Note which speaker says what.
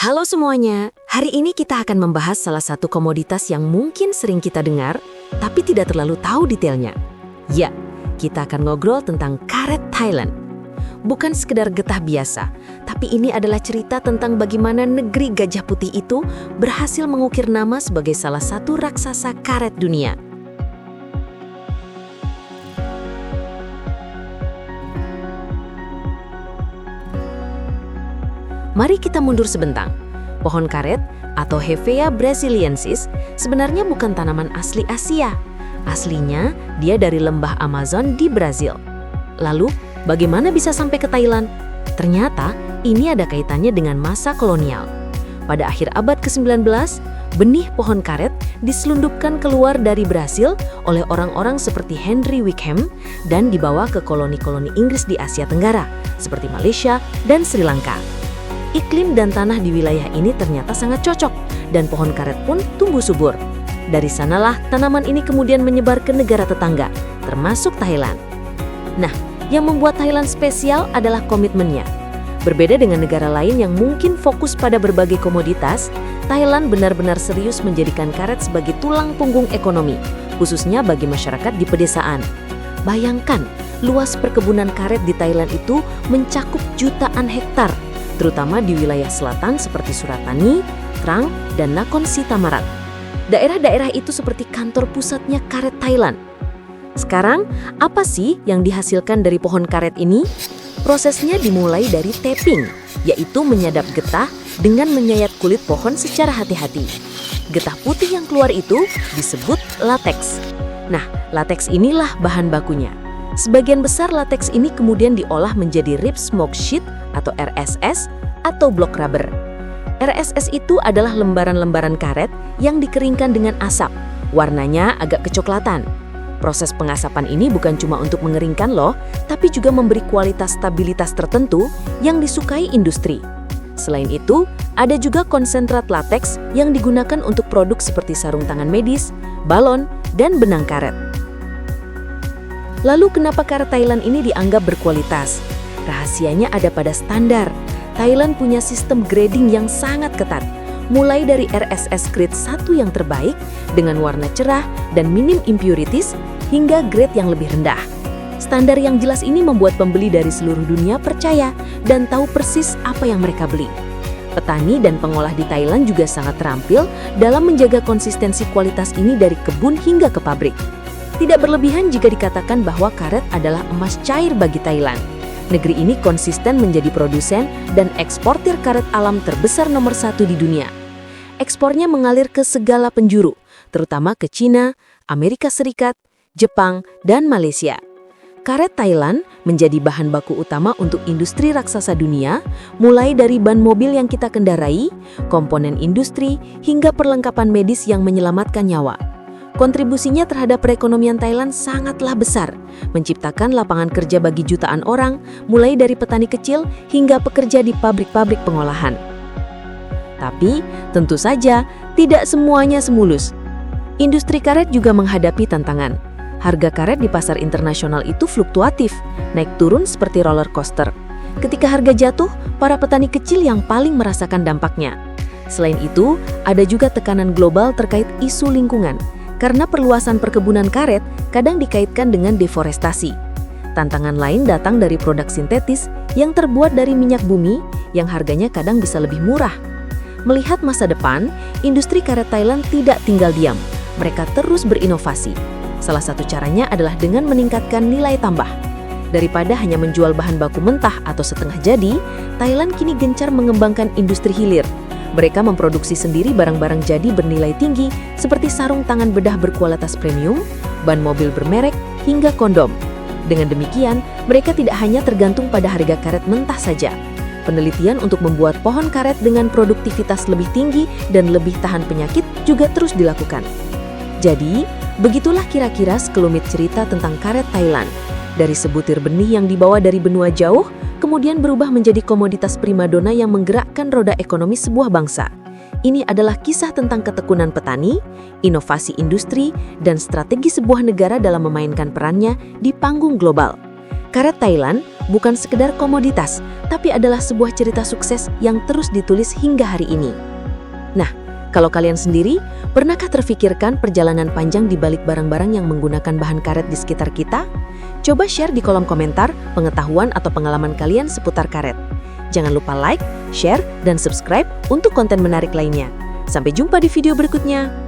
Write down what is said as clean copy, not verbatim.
Speaker 1: Halo semuanya, hari ini kita akan membahas salah satu komoditas yang mungkin sering kita dengar, tapi tidak terlalu tahu detailnya. Ya, kita akan ngobrol tentang karet Thailand. Bukan sekedar getah biasa, tapi ini adalah cerita tentang bagaimana negeri gajah putih itu berhasil mengukir nama sebagai salah satu raksasa karet dunia. Mari kita mundur sebentar. Pohon karet atau Hevea brasiliensis sebenarnya bukan tanaman asli Asia. Aslinya, dia dari lembah Amazon di Brazil. Lalu, bagaimana bisa sampai ke Thailand? Ternyata, ini ada kaitannya dengan masa kolonial. Pada akhir abad ke-19, benih pohon karet diselundupkan keluar dari Brasil oleh orang-orang seperti Henry Wickham dan dibawa ke koloni-koloni Inggris di Asia Tenggara, seperti Malaysia dan Sri Lanka. Iklim dan tanah di wilayah ini ternyata sangat cocok, dan pohon karet pun tumbuh subur. Dari sanalah tanaman ini kemudian menyebar ke negara tetangga, termasuk Thailand. Nah, yang membuat Thailand spesial adalah komitmennya. Berbeda dengan negara lain yang mungkin fokus pada berbagai komoditas, Thailand benar-benar serius menjadikan karet sebagai tulang punggung ekonomi, khususnya bagi masyarakat di pedesaan. Bayangkan, luas perkebunan karet di Thailand itu mencakup jutaan hektar, terutama di wilayah selatan seperti Suratani, Trang, dan Nakhon Si Thammarat. Daerah-daerah itu seperti kantor pusatnya karet Thailand. Sekarang, apa sih yang dihasilkan dari pohon karet ini? Prosesnya dimulai dari tapping, yaitu menyadap getah dengan menyayat kulit pohon secara hati-hati. Getah putih yang keluar itu disebut lateks. Nah, lateks inilah bahan bakunya. Sebagian besar lateks ini kemudian diolah menjadi rib smoke sheet atau RSS atau blok rubber. RSS itu adalah lembaran-lembaran karet yang dikeringkan dengan asap. Warnanya agak kecoklatan. Proses pengasapan ini bukan cuma untuk mengeringkan loh, tapi juga memberi kualitas stabilitas tertentu yang disukai industri. Selain itu, ada juga konsentrat lateks yang digunakan untuk produk seperti sarung tangan medis, balon, dan benang karet. Lalu kenapa karet Thailand ini dianggap berkualitas? Rahasianya ada pada standar. Thailand punya sistem grading yang sangat ketat, mulai dari RSS grade 1 yang terbaik dengan warna cerah dan minim impurities hingga grade yang lebih rendah. Standar yang jelas ini membuat pembeli dari seluruh dunia percaya dan tahu persis apa yang mereka beli. Petani dan pengolah di Thailand juga sangat terampil dalam menjaga konsistensi kualitas ini dari kebun hingga ke pabrik. Tidak berlebihan jika dikatakan bahwa karet adalah emas cair bagi Thailand. Negeri ini konsisten menjadi produsen dan eksportir karet alam terbesar nomor 1 di dunia. Ekspornya mengalir ke segala penjuru, terutama ke China, Amerika Serikat, Jepang, dan Malaysia. Karet Thailand menjadi bahan baku utama untuk industri raksasa dunia, mulai dari ban mobil yang kita kendarai, komponen industri, hingga perlengkapan medis yang menyelamatkan nyawa. Kontribusinya terhadap perekonomian Thailand sangatlah besar, menciptakan lapangan kerja bagi jutaan orang, mulai dari petani kecil hingga pekerja di pabrik-pabrik pengolahan. Tapi, tentu saja, tidak semuanya semulus. Industri karet juga menghadapi tantangan. Harga karet di pasar internasional itu fluktuatif, naik turun seperti roller coaster. Ketika harga jatuh, para petani kecil yang paling merasakan dampaknya. Selain itu, ada juga tekanan global terkait isu lingkungan. Karena perluasan perkebunan karet kadang dikaitkan dengan deforestasi. Tantangan lain datang dari produk sintetis yang terbuat dari minyak bumi yang harganya kadang bisa lebih murah. Melihat masa depan, industri karet Thailand tidak tinggal diam. Mereka terus berinovasi. Salah satu caranya adalah dengan meningkatkan nilai tambah. Daripada hanya menjual bahan baku mentah atau setengah jadi, Thailand kini gencar mengembangkan industri hilir. Mereka memproduksi sendiri barang-barang jadi bernilai tinggi seperti sarung tangan bedah berkualitas premium, ban mobil bermerek, hingga kondom. Dengan demikian, mereka tidak hanya tergantung pada harga karet mentah saja. Penelitian untuk membuat pohon karet dengan produktivitas lebih tinggi dan lebih tahan penyakit juga terus dilakukan. Jadi, begitulah kira-kira sekelumit cerita tentang karet Thailand. Dari sebutir benih yang dibawa dari benua jauh, kemudian berubah menjadi komoditas primadona yang menggerakkan roda ekonomi sebuah bangsa. Ini adalah kisah tentang ketekunan petani, inovasi industri, dan strategi sebuah negara dalam memainkan perannya di panggung global. Karet Thailand bukan sekedar komoditas, tapi adalah sebuah cerita sukses yang terus ditulis hingga hari ini. Nah, kalau kalian sendiri, pernahkah terfikirkan perjalanan panjang di balik barang-barang yang menggunakan bahan karet di sekitar kita? Coba share di kolom komentar pengetahuan atau pengalaman kalian seputar karet. Jangan lupa like, share, dan subscribe untuk konten menarik lainnya. Sampai jumpa di video berikutnya.